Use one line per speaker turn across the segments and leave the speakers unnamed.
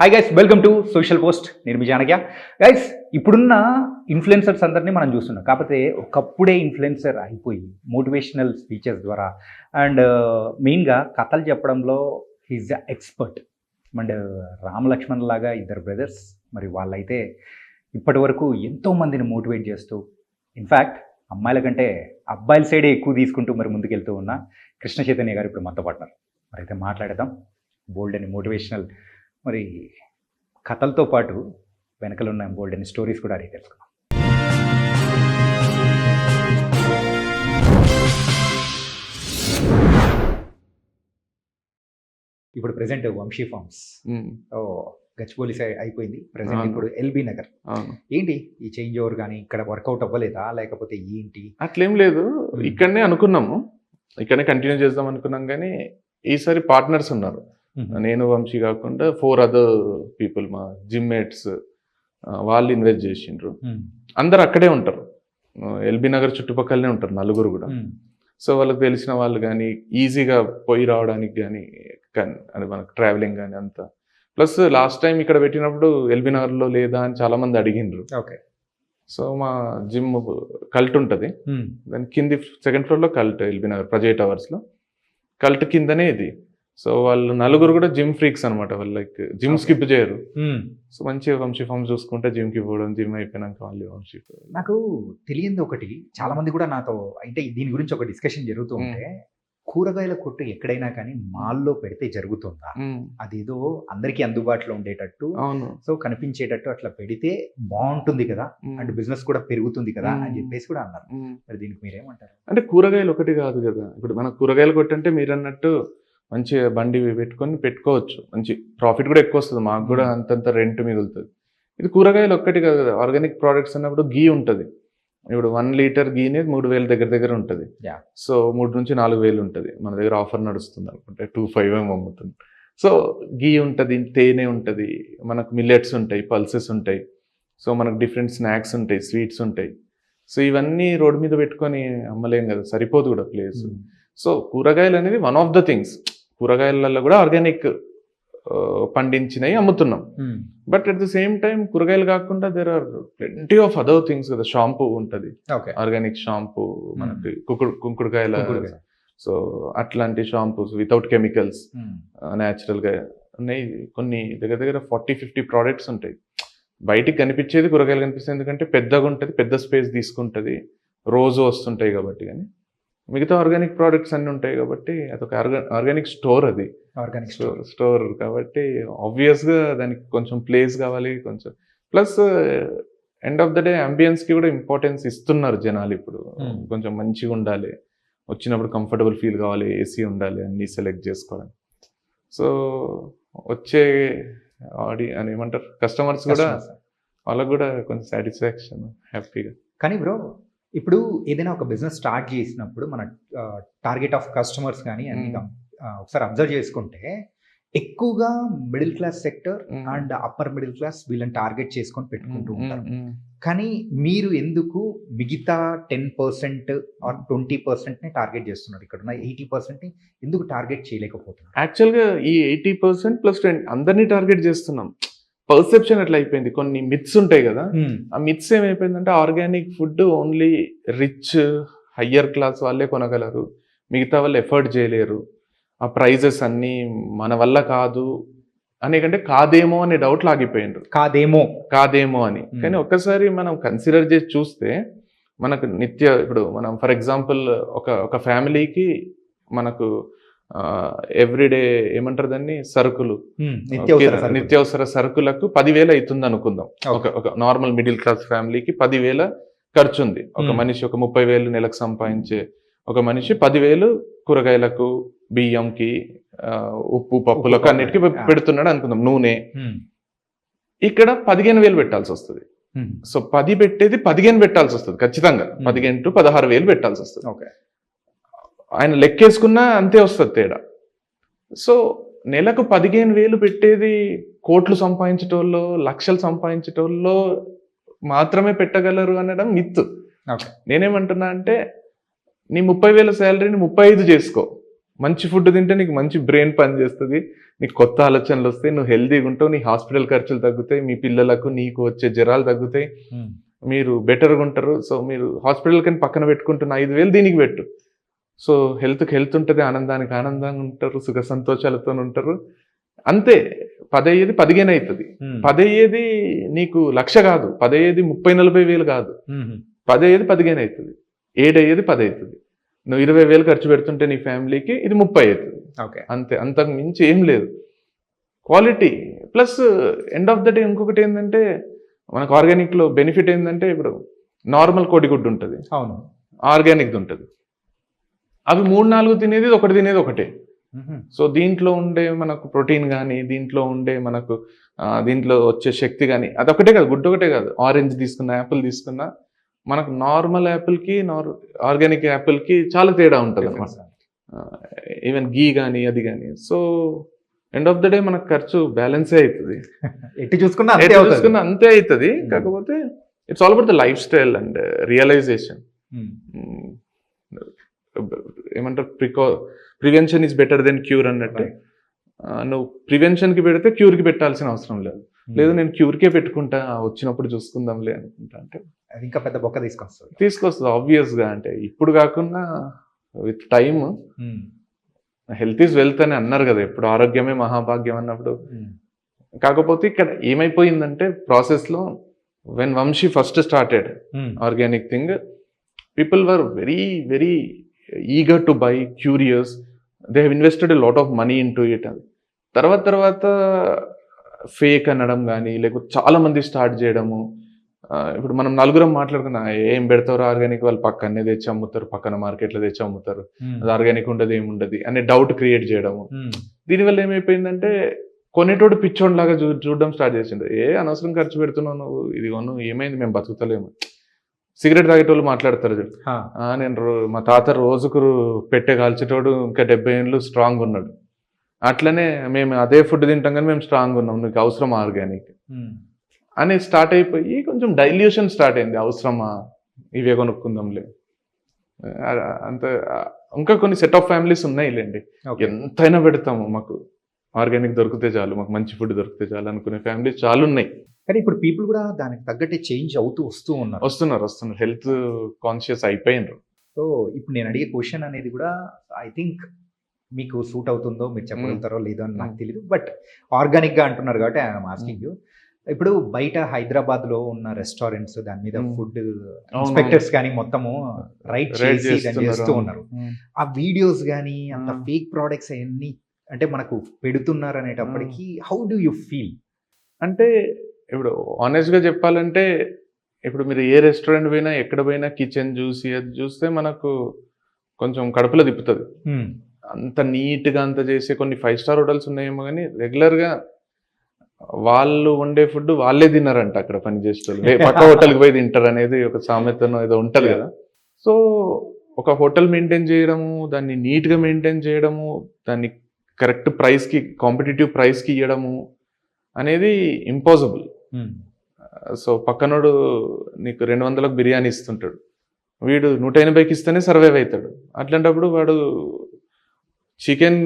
Hi guys, welcome to social post. నేను మీ జానక్య. Guys, ఇప్పుడున్న influencers అందరినీ మనం చూస్తున్నాం. కాకపోతే ఒకప్పుడే ఇన్ఫ్లుయెన్సర్ అయిపోయి మోటివేషనల్ స్పీచెస్ ద్వారా అండ్ మెయిన్గా కథలు చెప్పడంలో he's the expert. And Ram Laxman లాగా ఇద్దరు బ్రదర్స్, మరి వాళ్ళైతే ఇప్పటి వరకు ఎంతోమందిని మోటివేట్ చేస్తూ, ఇన్ఫ్యాక్ట్ అమ్మాయిల కంటే అబ్బాయిల సైడే ఎక్కువ తీసుకుంటూ మరి ముందుకెళ్తూ ఉన్న కృష్ణ చైతన్య గారు ఇప్పుడు మనతో పాటున్నారు. మరి అయితే మాట్లాడదాం. బోల్డ్ అని మోటివేషనల్ మరి కథలతో పాటు వెనకలు ఉన్న బోల్డ్ అని స్టోరీస్ కూడా అడిగి తెలుసుకుందాం. ఇప్పుడు present Vamshi Farms Gachibowli side అయిపోయింది. ప్రెసెంట్ ఇప్పుడు ఎల్బీ నగర్. ఏంటి ఈ చేంజ్ ఓవర్ కానీ ఇక్కడ వర్కౌట్ అవ్వలేదా, లేకపోతే ఏంటి?
అట్లేం లేదు, ఇక్కడనే అనుకున్నాము, ఇక్కడనే కంటిన్యూ చేద్దాం అనుకున్నాం. కానీ ఈసారి పార్ట్నర్స్ ఉన్నారు. నేను వంశీ కాకుండా 4 అదర్ పీపుల్, మా జిమ్ మేట్స్, వాళ్ళు ఇన్వెస్ట్ చేసిండ్రు. అందరు అక్కడే ఉంటారు, ఎల్బీ నగర్ చుట్టుపక్కలనే ఉంటారు, నలుగురు కూడా. సో వాళ్ళకి తెలిసిన వాళ్ళు కానీ ఈజీగా పోయి రావడానికి కానీ అది మనకు ట్రావెలింగ్ కానీ అంతా. ప్లస్ లాస్ట్ టైం ఇక్కడ పెట్టినప్పుడు ఎల్బీ నగర్లో లేదా అని చాలా మంది అడిగిండ్రు.
ఓకే.
సో మా జిమ్ కల్ట్ ఉంటుంది, దాని కింది 2nd ఫ్లోర్లో cult, LB Nagar Prajay టవర్స్లో cult కిందనే ఇది. సో వాళ్ళు నలుగురు కూడా జిమ్ ఫ్రీక్స్ అనమాట. వాళ్ళు లైక్ జిమ్ స్కిప్ చేయరు. సో మంచిగా వంశీ ఫామ్ చూసుకుంటే జిమ్కి పోవడం, జిమ్ అయిపోయినాక వాళ్ళు వంశీ.
నాకు తెలియంది ఒకటి, చాలా మంది కూడా నాతో అంటే దీని గురించి ఒక డిస్కషన్ జరుగుతూ ఉంటే, కూరగాయల కొట్టు ఎక్కడైనా కానీ మాల్లో పెడితే జరుగుతుందా? అదేదో అందరికీ అందుబాటులో ఉండేటట్టు, సో కనిపించేటట్టు అట్లా పెడితే బాగుంటుంది కదా, అండ్ బిజినెస్ కూడా పెరుగుతుంది కదా అని చెప్పేసి కూడా అన్నారు. మరి దీనికి మీరేమంటారు?
అంటే కూరగాయలు ఒకటి కాదు కదా, ఇప్పుడు మన కూరగాయలు కొట్టు అంటే మీరు అన్నట్టు మంచిగా బండి పెట్టుకోవచ్చు, మంచి ప్రాఫిట్ కూడా ఎక్కువ వస్తుంది, మాకు కూడా అంతంత రెంట్ మిగులుతుంది. ఇది కూరగాయలు ఒక్కటి కాదు కదా, ఆర్గానిక్ ప్రోడక్ట్స్ అన్నప్పుడు గీ ఉంటుంది. ఇప్పుడు 1 లీటర్ గీనే 3,000 దగ్గర ఉంటుంది. సో 3 నుంచి 4,000 ఉంటుంది. మన దగ్గర ఆఫర్ నడుస్తుంది అనుకుంటే 2,500 అమ్ముతుంది. సో గీ ఉంటుంది, తేనె ఉంటుంది, మనకు మిల్లెట్స్ ఉంటాయి, పల్సెస్ ఉంటాయి, సో మనకు డిఫరెంట్ స్నాక్స్ ఉంటాయి, స్వీట్స్ ఉంటాయి. సో ఇవన్నీ రోడ్డు మీద పెట్టుకొని అమ్మలేం కదా, సరిపోదు కూడా ప్లేస్. సో కూరగాయలు అనేది వన్ ఆఫ్ ద థింగ్స్. కూరగాయలలో కూడా ఆర్గానిక్ పండించినవి అమ్ముతున్నాం. But at the same time కూరగాయలు కాకుండా there are plenty of other things కదా. షాంపూ ఉంటుంది, ఆర్గానిక్ షాంపూ, మనకి కుంకుడుకాయల, సో అట్లాంటి షాంపూస్ వితౌట్ కెమికల్స్, న్యాచురల్గా ఉన్నాయి. కొన్ని దగ్గర 40-50 ప్రోడక్ట్స్ ఉంటాయి. బయటికి కనిపించేది కూరగాయలు కనిపిస్తుంది, ఎందుకంటే పెద్దగా ఉంటుంది, పెద్ద స్పేస్ తీసుకుంటుంది, రోజు వస్తుంటాయి కాబట్టి. కానీ మిగతా ఆర్గానిక్ ప్రోడక్ట్స్ అన్నీ ఉంటాయి కాబట్టి అదొక ఆర్గానిక్ స్టోర్. అది
ఆర్గానిక్
స్టోర్ కాబట్టి ఆబ్వియస్గా దానికి కొంచెం ప్లేస్ కావాలి, కొంచెం plus end of the day అంబియన్స్కి కూడా ఇంపార్టెన్స్ ఇస్తున్నారు జనాలు. ఇప్పుడు కొంచెం మంచిగా ఉండాలి, వచ్చినప్పుడు కంఫర్టబుల్ ఫీల్ కావాలి, ఏసీ ఉండాలి, అన్నీ సెలెక్ట్ చేసుకోవడం. సో వచ్చే అని ఏమంటారు కస్టమర్స్ కూడా, వాళ్ళకు కూడా కొంచెం సాటిస్ఫాక్షన్, హ్యాపీగా.
కానీ బ్రో, ఇప్పుడు ఏదైనా ఒక బిజినెస్ స్టార్ట్ చేసినప్పుడు మన టార్గెట్ ఆఫ్ కస్టమర్స్ కానీ అన్ని ఒకసారి అబ్జర్వ్ చేసుకుంటే ఎక్కువగా middle class sector and upper middle class వీళ్ళని టార్గెట్ చేసుకొని పెట్టుకుంటూ ఉంటారు. కానీ మీరు ఎందుకు మిగతా 10% ఆర్ 20%ని టార్గెట్ చేస్తున్నారు? ఇక్కడ ఉన్న 80%ని ఎందుకు టార్గెట్ చేయలేకపోతున్నారు?
యాక్చువల్గా ఈ 80% ప్లస్ 20 అందరినీ టార్గెట్ చేస్తున్నాం. పర్సెప్షన్ ఎట్లా అయిపోయింది, కొన్ని మిత్స్ ఉంటాయి కదా, ఆ మిత్స్ ఏమైపోయిందంటే organic food only rich higher class వాళ్ళే కొనగలరు, మిగతా వాళ్ళు ఎఫర్ట్ చేయలేరు, ఆ ప్రైజెస్ అన్నీ మన వల్ల కాదు అనే కంటే కాదేమో అనే డౌట్ లాగిపోయిండ్రు. కాదేమో అని. కానీ ఒక్కసారి మనం కన్సిడర్ చేసి చూస్తే మనకు ఇప్పుడు మనం ఫర్ ఎగ్జాంపుల్ ఒక ఫ్యామిలీకి మనకు ఎవ్రీడే ఏమంటారు దాన్ని, సరుకులు, నిత్యావసర సరుకులకు 10,000 అవుతుంది అనుకుందాం. ఒక నార్మల్ మిడిల్ క్లాస్ ఫ్యామిలీకి 10,000 ఖర్చు ఉంది. ఒక మనిషి ఒక 30,000 నెలకు సంపాదించే ఒక మనిషి 10,000 కూరగాయలకు, బియ్యంకి, ఉప్పు, పప్పులకు అన్నిటికీ పెడుతున్నాడు అనుకుందాం, నూనె. ఇక్కడ 15,000 పెట్టాల్సి వస్తుంది. సో 10 పెట్టేది 15 పెట్టాల్సి వస్తుంది ఖచ్చితంగా. 15 to 16,000 పెట్టాల్సి వస్తుంది. ఆయన లెక్కేసుకున్నా అంతే వస్తుంది తేడా. సో నెలకు 15,000 పెట్టేది కోట్లు సంపాదించేటోళ్ళు, లక్షలు సంపాదించేటోళ్ళు మాత్రమే పెట్టగలరు అనడం మిత్. నేనేమంటున్నా అంటే నీ 30,000 శాలరీని 35 చేసుకో, మంచి ఫుడ్ తింటే నీకు మంచి బ్రెయిన్ పని చేస్తుంది, నీకు కొత్త ఆలోచనలు వస్తాయి, నువ్వు హెల్తీగా ఉంటావు, నీ హాస్పిటల్ ఖర్చులు తగ్గుతాయి, మీ పిల్లలకు నీకు వచ్చే జ్వరాలు తగ్గుతాయి, మీరు బెటర్గా ఉంటారు. సో మీరు హాస్పిటల్ కని పక్కన పెట్టుకుంటున్న 5,000 దీనికి పెట్టు. సో హెల్త్ ఉంటుంది, ఆనందానికి ఆనందంగా ఉంటారు, సుఖ సంతోషాలతో ఉంటారు. అంతే. 10 అయ్యేది 15 అవుతుంది. 10 అయ్యేది నీకు 1,00,000 కాదు, 10 అయ్యేది 30-40 వేలు కాదు, 10 అయ్యేది 15 అవుతుంది, 7 అయ్యేది 10 అవుతుంది. నువ్వు 20,000 ఖర్చు పెడుతుంటే నీ ఫ్యామిలీకి ఇది 30 అవుతుంది. అంతే, అంతకు మించి ఏం లేదు. Quality plus end of the day ఇంకొకటి ఏంటంటే మనకు ఆర్గానిక్లో బెనిఫిట్ ఏంటంటే ఇప్పుడు నార్మల్ కోడిగుడ్డు ఉంటుంది,
అవును,
ఆర్గానిక్ది ఉంటుంది. అవి 3-4 తినేది ఒకటి తినేది ఒకటే. సో దీంట్లో ఉండే మనకు ప్రోటీన్ కానీ, దీంట్లో ఉండే మనకు దీంట్లో వచ్చే శక్తి కానీ అదొకటే కాదు, గుడ్డు ఒకటే కాదు. ఆరెంజ్ తీసుకున్నా, యాపిల్ తీసుకున్నా, మనకు నార్మల్ యాపిల్కి ఆర్గానిక్ యాపిల్కి చాలా తేడా ఉంటుంది అనమాట. ఈవెన్ గీ కానీ అది కానీ. So end of the day మనకు ఖర్చు బ్యాలెన్సే అవుతుంది,
ఎట్టి చూసుకున్నా
అంతే అవుతుంది. కాకపోతే it's all about the lifestyle and realisation. ఏమంటారు, prevention is better than cure అన్నట్టు. నువ్వు ప్రివెన్షన్కి పెడితే క్యూర్కి పెట్టాల్సిన అవసరం లేదు. లేదు నేను క్యూర్కే పెట్టుకుంటా, వచ్చినప్పుడు చూసుకుందాంలే అనుకుంటా అంటే
అది ఇంకా పెద్ద బొక్క
తీసుకొస్తుంది ఆబ్వియస్గా. అంటే ఇప్పుడు కాకుండా with time health is wealth అని అన్నారు కదా, ఇప్పుడు ఆరోగ్యమే మహాభాగ్యం అన్నప్పుడు. కాకపోతే ఇక్కడ ఏమైపోయిందంటే ప్రాసెస్లో when Vamshi first started organic thing, people were very very eager to buy, curious, they have invested a lot of money into it. అది తర్వాత ఫేక్ అనడం కానీ, లేకపోతే చాలా మంది స్టార్ట్ చేయడము. ఇప్పుడు మనం నలుగురం మాట్లాడుకున్నా, ఏం పెడతారు ఆర్గానిక్, వాళ్ళు పక్కనే తెచ్చి అమ్ముతారు, పక్కన మార్కెట్లో తెచ్చి అమ్ముతారు, అది ఆర్గానిక్ ఉండదు ఏముండదు అనే డౌట్ క్రియేట్ చేయడము. దీనివల్ల ఏమైపోయిందంటే కొనేటోడు పిచ్చోడ్ లాగా చూడడం స్టార్ట్ చేసిండు. అనవసరం ఖర్చు పెడుతున్నావు నువ్వు, ఇది కొను, ఏమైంది మేము బతుకుతలేము. సిగరెట్ తాగేటోళ్ళు మాట్లాడతారు, నేను మా తాత రోజుకు పెట్టే కాల్చేటోడు ఇంకా 70 ఏళ్ళు స్ట్రాంగ్ ఉన్నాడు, అట్లనే మేము అదే ఫుడ్ తింటాం కానీ మేము స్ట్రాంగ్ ఉన్నాం, నీకు అవసరం ఆర్గానిక్ అని స్టార్ట్ అయిపోయి కొంచెం డైల్యూషన్ స్టార్ట్ అయింది. అవసరమా, ఇవే కొనుక్కుందాంలే అంత. ఇంకా కొన్ని సెట్ ఆఫ్ ఫ్యామిలీస్ ఉన్నాయిలేండి, ఎంతైనా పెడతాము, మాకు ఆర్గానిక్ దొరికితే చాలు, మాకు మంచి ఫుడ్ దొరికితే చాలు అనుకునే ఫ్యామిలీస్ చాలా ఉన్నాయి.
కానీ ఇప్పుడు పీపుల్ కూడా దానికి తగ్గట్టే చేంజ్ వస్తున్నారు,
హెల్త్ కాన్షియస్ అయిపోయినారు.
సో ఇప్పుడు నేను అడిగే క్వశ్చన్ అనేది కూడా ఐ థింక్ మీకు సూట్ అవుతుందో మీరు చెప్పగలుగుతారో లేదో అని నాకు తెలియదు. బట్ ఆర్గానిక్గా అంటున్నారు కాబట్టి ఐఎమ్ ఆస్కింగ్ యూ. ఇప్పుడు బయట హైదరాబాద్లో ఉన్న రెస్టారెంట్స్ దాని మీద ఫుడ్ ఇన్స్పెక్టర్స్ కానీ మొత్తము రైట్ చేస్తూ ఉన్నారు. ఆ వీడియోస్ కానీ అంత ఫేక్ ప్రోడక్ట్స్ అవన్నీ అంటే మనకు పెడుతున్నారు అనేటప్పటికి హౌ డూ యూ ఫీల్?
అంటే ఇప్పుడు ఆనెస్ట్గా చెప్పాలంటే, ఇప్పుడు మీరు ఏ రెస్టారెంట్ పోయినా, ఎక్కడ పోయినా కిచెన్ చూసి అది చూస్తే మనకు కొంచెం కడుపులో తిప్పుతుంది. అంత నీట్గా అంత చేసే కొన్ని 5 స్టార్ హోటల్స్ ఉన్నాయేమో కానీ రెగ్యులర్గా వాళ్ళు వండే ఫుడ్ వాళ్ళే తిన్నారంట అక్కడ పని చేసేవాళ్ళు, పక్క హోటల్కి పోయి తింటారు అనేది ఒక సామెతను ఏదో ఉంటుంది కదా. సో ఒక హోటల్ మెయింటైన్ చేయడము, దాన్ని నీట్గా మెయింటైన్ చేయడము, దాన్ని కరెక్ట్ ప్రైస్కి, కాంపిటేటివ్ ప్రైస్కి ఇవ్వడము అనేది ఇంపాసిబుల్. సో పక్కనోడు నీకు 200లకు బిర్యానీ ఇస్తుంటాడు, వీడు 180కి ఇస్తేనే సర్వైవ్ అవుతాడు. అట్లాంటప్పుడు వాడు చికెన్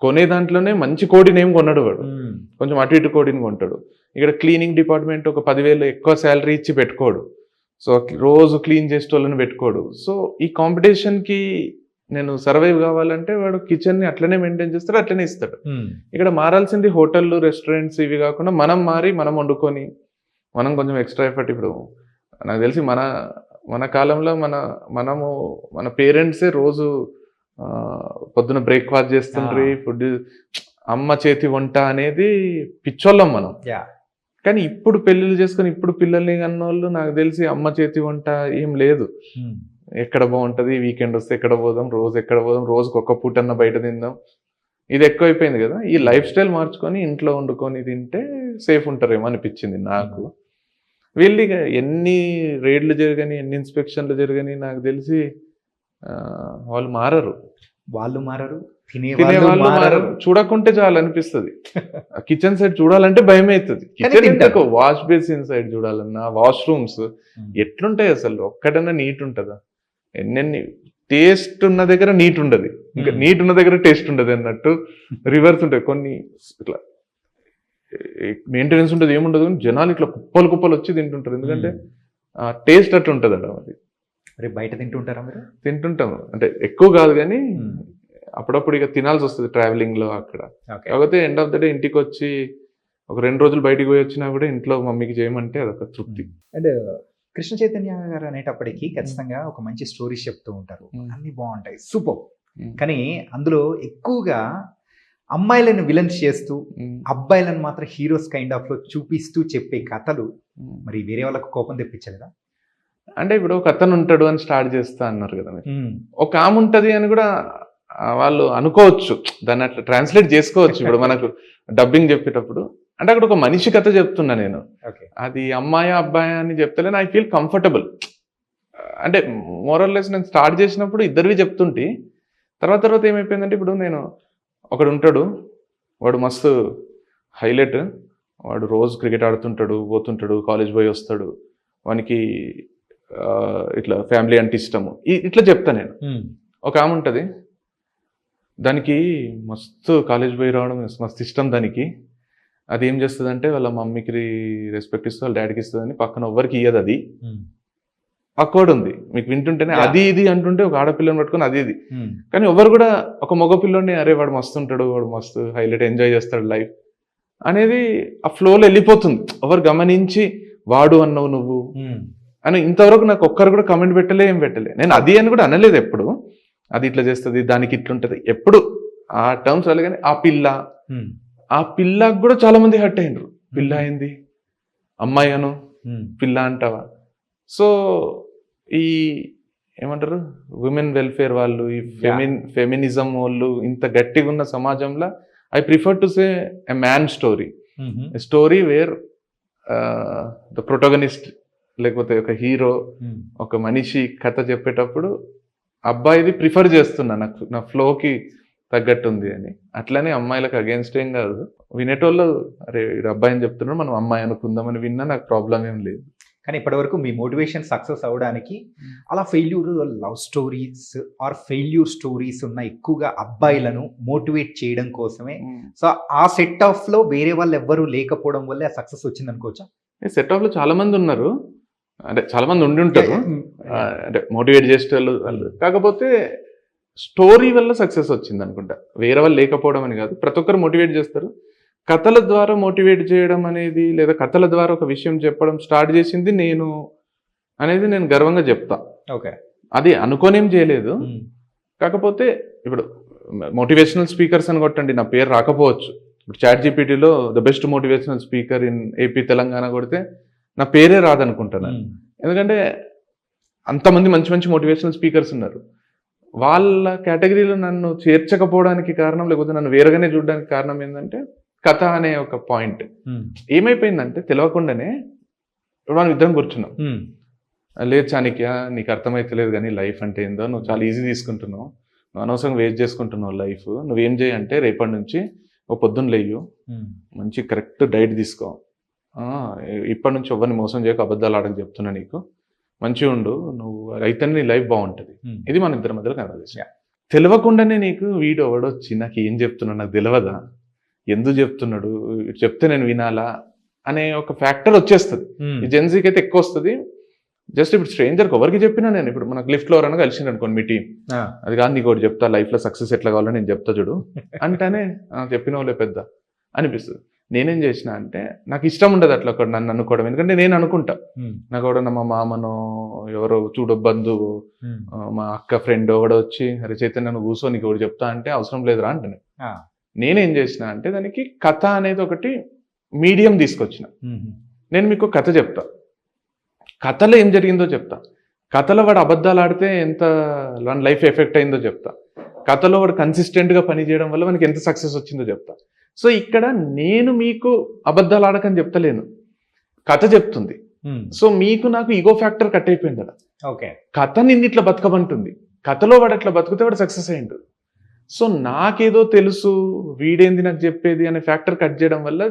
కొనే దాంట్లోనే మంచి కోడిని ఏం కొన్నాడు, వాడు కొంచెం అటు ఇటు కోడిని కొంటాడు. ఇక్కడ క్లీనింగ్ డిపార్ట్మెంట్ ఒక 10,000 ఎక్కువ శాలరీ ఇచ్చి పెట్టుకోడు, సో రోజు క్లీన్ చేసే వాళ్ళని పెట్టుకోడు. సో ఈ కాంపిటీషన్కి నేను సర్వైవ్ కావాలంటే వాడు కిచెన్ని అట్లనే మెయింటైన్ చేస్తాడు, అట్లనే ఇస్తాడు. ఇక్కడ మారాల్సింది హోటళ్ళు, రెస్టారెంట్స్ ఇవి కాకుండా మనం మారి, మనం వండుకొని, మనం కొంచెం ఎక్స్ట్రా ఎఫర్ట్. ఇప్పుడు నాకు తెలిసి మన కాలంలో మన పేరెంట్సే రోజు పొద్దున బ్రేక్ఫాస్ట్ చేస్తుండ్రి, ఫుడ్ అమ్మ చేతి వంట అనేది పిచ్చోళ్ళం మనం. కానీ ఇప్పుడు పెళ్ళిళ్ళు చేసుకొని ఇప్పుడు పిల్లల్ని కన్నోళ్ళు నాకు తెలిసి అమ్మ చేతి వంట ఏం లేదు. ఎక్కడ బాగుంటుంది, వీకెండ్ వస్తే ఎక్కడ పోదాం, రోజుకి ఒక్క పూటన్న బయట తిందాం, ఇది ఎక్కువైపోయింది కదా. ఈ లైఫ్ స్టైల్ మార్చుకొని ఇంట్లో వండుకొని తింటే సేఫ్ ఉంటారేమో అనిపించింది నాకు. వీళ్ళు ఎన్ని రేడ్లు జరగని, ఎన్ని ఇన్స్పెక్షన్లు జరగని నాకు తెలిసి వాళ్ళు మారరు, తినేవాళ్ళు మారరు. చూడకుంటే చాలు అనిపిస్తుంది. కిచెన్ సైడ్ చూడాలంటే భయం అవుతుంది. కిచెన్ వాష్ బేసిన్ సైడ్ చూడాలన్నా, వాష్రూమ్స్ ఎట్లుంటాయి అసలు, ఒక్కటన్నా నీట్ ఉంటుందా? ఎన్నెన్ని టేస్ట్ ఉన్న దగ్గర నీట్ ఉండదు, ఇంకా నీట్ ఉన్న దగ్గర టేస్ట్ ఉండదు అన్నట్టు రివర్స్ ఉంటాయి కొన్ని. ఇట్లా మెయింటెనెన్స్ ఉంటుంది ఏముండదు, కానీ జనాలు ఇట్లా కుప్పలు కుప్పలు వచ్చి తింటుంటారు, ఎందుకంటే టేస్ట్ అట్లా ఉంటుంది అక్కడ. అది
రేపు బయట తింటుంటారా మీరు?
తింటుంటాము, అంటే ఎక్కువ కాదు కానీ అప్పుడప్పుడు ఇక తినాల్సి వస్తుంది ట్రావెలింగ్ లో అక్కడ. కాకపోతే ఎండ్ ఆఫ్ ద డే ఇంటికి వచ్చి ఒక 2 రోజులు బయటికి పోయి వచ్చినా కూడా ఇంట్లో మమ్మీకి చేయమంటే అదొక తృప్తి.
అండ్ కృష్ణ చైతన్య గారు అనేటప్పటికీ ఖచ్చితంగా ఒక మంచి స్టోరీస్ చెప్తూ ఉంటారు, అన్ని బాగుంటాయి, సూపర్. కానీ అందులో ఎక్కువగా అమ్మాయిలను విలన్స్ చేస్తూ అబ్బాయిలను మాత్రం హీరోస్ కైండ్ ఆఫ్ లో చూపిస్తూ చెప్పే కథలు మరి వేరే వాళ్ళకు కోపం తెప్పించలేదా?
అంటే ఇప్పుడు ఒక అతను ఉంటాడు అని స్టార్ట్ చేస్తా అన్నారు కదా మీరు, ఒక ఆమె ఉంటది అని కూడా వాళ్ళు అనుకోవచ్చు, దాన్ని అట్లా ట్రాన్స్లేట్ చేసుకోవచ్చు. ఇప్పుడు మనకు డబ్బింగ్ చెప్పేటప్పుడు అంటే అక్కడ ఒక మనిషి కథ చెప్తున్నా నేను, అది అమ్మాయి అబ్బాయి అని చెప్తలేను. I feel comfortable. అంటే మోరల్లెస్ నేను స్టార్ట్ చేసినప్పుడు ఇద్దరివి చెప్తుంటే తర్వాత ఏమైపోయిందంటే, ఇప్పుడు నేను ఒకడు ఉంటాడు, వాడు మస్తు హైలైట్, వాడు రోజు క్రికెట్ ఆడుతుంటాడు, పోతుంటాడు, కాలేజ్ పోయి వస్తాడు, వానికి ఇట్లా ఫ్యామిలీ అంటే ఇష్టము, ఇట్లా చెప్తా నేను. ఒక ఆమె ఉంటుంది, దానికి మస్తు కాలేజ్ పోయి రావడం మస్తు ఇష్టం దానికి. అది ఏం చేస్తుంది అంటే వాళ్ళ మమ్మీకి రెస్పెక్ట్ ఇస్తుంది, వాళ్ళ డాడీకి ఇస్తుంది అని పక్కన ఎవ్వరికి ఇయ్యదు. అది పక్కోడు ఉంది, మీకు వింటుంటేనే అది ఇది అంటుంటే ఒక ఆడపిల్లని పట్టుకొని అది ఇది, కానీ ఎవరు కూడా ఒక మగ పిల్లోని అరే వాడు మస్తు ఉంటాడు, వాడు మస్తు హైలైట్ ఎంజాయ్ చేస్తాడు లైఫ్ అనేది ఆ ఫ్లోలో వెళ్ళిపోతుంది. ఎవరు గమనించి వాడు అన్నావు నువ్వు అని ఇంతవరకు నాకు ఒక్కరు కూడా కమెంట్ పెట్టలే, ఏం పెట్టలే. నేను అది అని కూడా అనలేదు ఎప్పుడు, అది ఇట్లా చేస్తుంది, దానికి ఇట్లుంటది, ఎప్పుడు ఆ టర్మ్స్ రాలే. కానీ ఆ పిల్లకు కూడా చాలా మంది హర్ట్ అయినరు. పిల్ల అయింది, అమ్మాయి అను, పిల్ల అంటావా. సో ఈ ఏమంటారు విమెన్ వెల్ఫేర్ వాళ్ళు, ఈ ఫెమినిజం వాళ్ళు ఇంత గట్టిగా ఉన్న సమాజంలో I prefer to say a man story, story wear the protagonist లేకపోతే ఒక హీరో, ఒక మనిషి కథ చెప్పేటప్పుడు అబ్బాయిది ప్రిఫర్ చేస్తున్నా, నాకు నా ఫ్లోకి తగ్గట్టు ఉంది అని. అట్లనే అమ్మాయిలకు అగేన్స్ట్ ఏం కాదు, వినేటోళ్ళు అరే అబ్బాయిని చెప్తున్నాడు మనం అమ్మాయి అనుకుందామని విన్నా నాకు ప్రాబ్లం ఏం లేదు.
కానీ ఇప్పటివరకు మీ మోటివేషన్ సక్సెస్ అవ్వడానికి అలా failure love stories or failure stories ఉన్న ఎక్కువగా అబ్బాయిలను మోటివేట్ చేయడం కోసమే. సో ఆ సెట్ ఆఫ్ లో వేరే వాళ్ళు ఎవ్వరూ లేకపోవడం వల్లే ఆ సక్సెస్ వచ్చింది అనుకోవచ్చా?
సెట్ ఆఫ్ లో చాలా మంది ఉన్నారు, అంటే చాలా మంది ఉండి ఉంటారు అంటే మోటివేట్ చేసే వాళ్ళు. కాకపోతే స్టోరీ వల్ల సక్సెస్ వచ్చింది అనుకుంటా, వేరే వాళ్ళు లేకపోవడం అని కాదు. ప్రతి ఒక్కరు మోటివేట్ చేస్తారు, కథల ద్వారా మోటివేట్ చేయడం అనేది లేదా కథల ద్వారా ఒక విషయం చెప్పడం స్టార్ట్ చేసింది నేను అనేది నేను గర్వంగా చెప్తా.
ఓకే,
అది అనుకోనేం చేయలేదు. కాకపోతే ఇప్పుడు మోటివేషనల్ స్పీకర్స్ అని కొట్టండి, నా పేరు రాకపోవచ్చు. ఇప్పుడు చాట్ జీపీటీలో the best motivational speaker in AP Telangana కొడితే నా పేరే రాదనుకుంటాను, ఎందుకంటే అంతమంది మంచి మంచి మోటివేషనల్ స్పీకర్స్ ఉన్నారు. వాళ్ళ కేటగిరీలో నన్ను చేర్చకపోవడానికి కారణం, లేకపోతే నన్ను వేరుగానే చూడడానికి కారణం ఏంటంటే కథ అనే ఒక పాయింట్. ఏమైపోయిందంటే తెలియకుండానే మనం ఇద్దరం కూర్చున్నాం, లేదు చాణిక్య నీకు అర్థమైతలేదు కానీ లైఫ్ అంటే ఏందో, నువ్వు చాలా ఈజీ తీసుకుంటున్నావు, నువ్వు అనవసరంగా వేస్ట్ చేసుకుంటున్నావు లైఫ్. నువ్వేం చేయంటే రేపటి నుంచి ఒక పొద్దున్న లేయు, మంచి కరెక్ట్ డైట్ తీసుకో, ఇప్పటి నుంచి ఎవరిని మోసం చేయక అబద్ధాలు ఆడక చెప్తున్నా, నీకు మంచిగా ఉండు, నువ్వు అయితే నీ లైఫ్ బాగుంటుంది. ఇది మన ఇద్దరి మధ్యలో కన్వర్సేషన్. తెలియకుండానే నీకు వీడు ఎవడొచ్చి నాకు ఏం చెప్తున్నాడు నాకు తెలియదా, ఎందుకు చెప్తున్నాడు, చెప్తే నేను వినాలా అనే ఒక ఫ్యాక్టర్ వచ్చేస్తుంది. ఈ జెన్సీకి అయితే ఎక్కువ వస్తుంది. జస్ట్ ఇప్పుడు స్ట్రేంజర్కి ఎవరికి చెప్పినా, నేను ఇప్పుడు మనకు లిఫ్ట్లో ఎవరైనా కలిసిండు అనుకోండి మీ టీం, అది కాదు నీకు ఒకటి చెప్తా, లైఫ్లో సక్సెస్ ఎట్లా కావాలో నేను చెప్తా చూడు అంటేనే చెప్పిన వాళ్ళే పెద్ద అనిపిస్తుంది. నేనేం చేసిన అంటే నాకు ఇష్టం ఉండదు అట్లా ఒకటి నన్ను అనుకోవడం, ఎందుకంటే నేను అనుకుంటా నాకు ఎవడన్నా మా మామనో ఎవరో చూడ బంధువు మా అక్క ఫ్రెండ్ ఎవడో వచ్చి అరే చైతన్య నన్ను కూర్చో నీకు ఒకటి చెప్తా అంటే అవసరం లేదురా అంటే నేనేం చేసిన అంటే దానికి కథ అనేది ఒకటి మీడియం తీసుకొచ్చిన. నేను మీకు కథ చెప్తా, కథలో ఏం జరిగిందో చెప్తా, కథలో వాడు అబద్ధాలు ఆడితే ఎంత వాడి లైఫ్ ఎఫెక్ట్ అయిందో చెప్తా, కథలో వాడు కన్సిస్టెంట్గా పనిచేయడం వల్ల మనకి ఎంత సక్సెస్ వచ్చిందో చెప్తా. సో ఇక్కడ నేను మీకు అబద్ధాలు ఆడకని చెప్తలేను, కథ చెప్తుంది. సో మీకు నాకు ఈగో ఫ్యాక్టర్ కట్ అయిపోయింది అలా.
ఓకే,
కథ నిన్ను ఇట్లా బతకమంటుంది, కథలో వాడు అట్లా బతికితే వాడు సక్సెస్ అయ్యిండు. సో నాకేదో తెలుసు వీడేంది నాకు చెప్పేది అనే ఫ్యాక్టర్ కట్ చేయడం వల్ల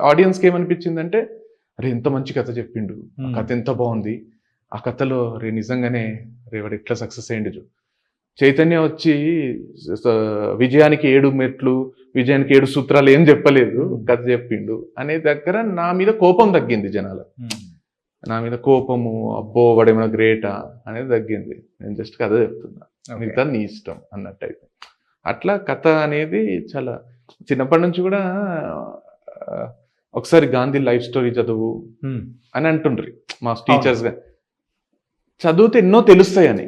ఆడియన్స్కి ఏమనిపించిందంటే అరే ఎంత మంచి కథ చెప్పిండు, కథ ఎంత బాగుంది, ఆ కథలో నిజంగానే రేవాడు ఎట్లా సక్సెస్ అయ్యిండు చూడు. చైతన్య వచ్చి విజయానికి 7 మెట్లు, విజయానికి 7 సూత్రాలు ఏం చెప్పలేదు, కథ చెప్పిండు అనే దగ్గర నా మీద కోపం తగ్గింది జనాలు. నా మీద కోపము, అబ్బో వాడేమైనా గ్రేటా అనేది తగ్గింది. నేను జస్ట్ కథ చెప్తున్నా, మిగతా నీ ఇష్టం అన్నట్టు అయితే. అట్లా కథ అనేది చాలా చిన్నప్పటి నుంచి కూడా ఒకసారి గాంధీ లైఫ్ స్టోరీ చదువు అని అంటుండ్రి మా టీచర్స్ గా. చదివితే ఎన్నో తెలుస్తాయని.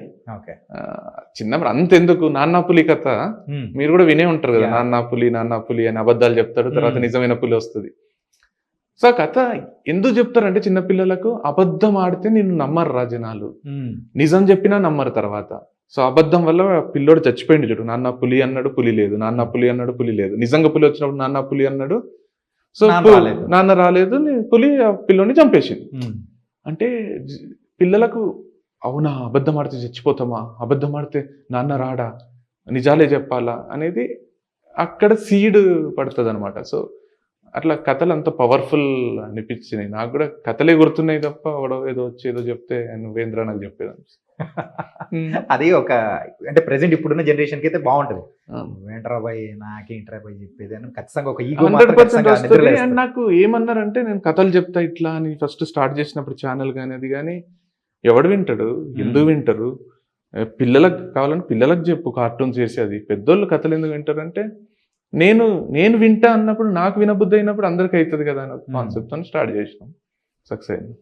చిన్నప్పుడు అంతెందుకు, నాన్న పులి కథ మీరు కూడా వినే ఉంటారు కదా, నాన్న పులి అని అబద్ధాలు చెప్తాడు, తర్వాత నిజమైన పులి వస్తుంది. సో ఆ కథ ఎందుకు చెప్తారంటే చిన్నపిల్లలకు, అబద్ధం ఆడితే నిన్ను నమ్మరు రా జనాలు, నిజం చెప్పినా నమ్మరు తర్వాత. సో అబద్ధం వల్ల పిల్లోడు చచ్చిపోయింది చూడు. నాన్న పులి అన్నాడు, పులి లేదు, నాన్న పులి అన్నాడు, పులి లేదు. నిజంగా పులి వచ్చినప్పుడు నాన్న పులి అన్నాడు, సో నాన్న రాలేదు, పులి ఆ పిల్లోని చంపేసింది. అంటే పిల్లలకు అవునా అబద్ధం ఆడితే చచ్చిపోతామా, అబద్ధం ఆడితే నాన్న రాడా, నిజాలే చెప్పాలా అనేది అక్కడ సీడ్ పడుతుంది అనమాట. సో అట్లా కథలు అంత పవర్ఫుల్ అనిపించినాయి నాకు కూడా. కథలే గుర్తున్నాయి తప్ప ఏదో వచ్చి ఏదో చెప్తే నువ్వేంద్ర నాకు చెప్పేదాన్ని.
అది ఒక అంటే ప్రెసెంట్ ఇప్పుడున్న జనరేషన్ కి అయితే బాగుంటది. ఏంట్రా బాయ్ నాకేంట్రా బాయ్ చెప్పేది అని ఖచ్చితంగా ఒక ఈగో
100% వస్తుంది. అండ్ నాకు ఏమన్నారంటే, నేను కథలు చెప్తా ఇట్లా అని ఫస్ట్ స్టార్ట్ చేసినప్పుడు ఛానల్ కానీ అది కానీ, ఎవడు వింటాడు, ఎందుకు వింటారు, పిల్లలకు కావాలని పిల్లలకు చెప్పు కార్టూన్స్ చేసి, అది పెద్దోళ్ళు కథలు ఎందుకు వింటారంటే, నేను వింటా అన్నప్పుడు నాకు వినబుద్ధి అయినప్పుడు అందరికి అవుతుంది కదా అన్న కాన్సెప్ట్ తో స్టార్ట్ చేసినాం. సక్సెస్ అయింది.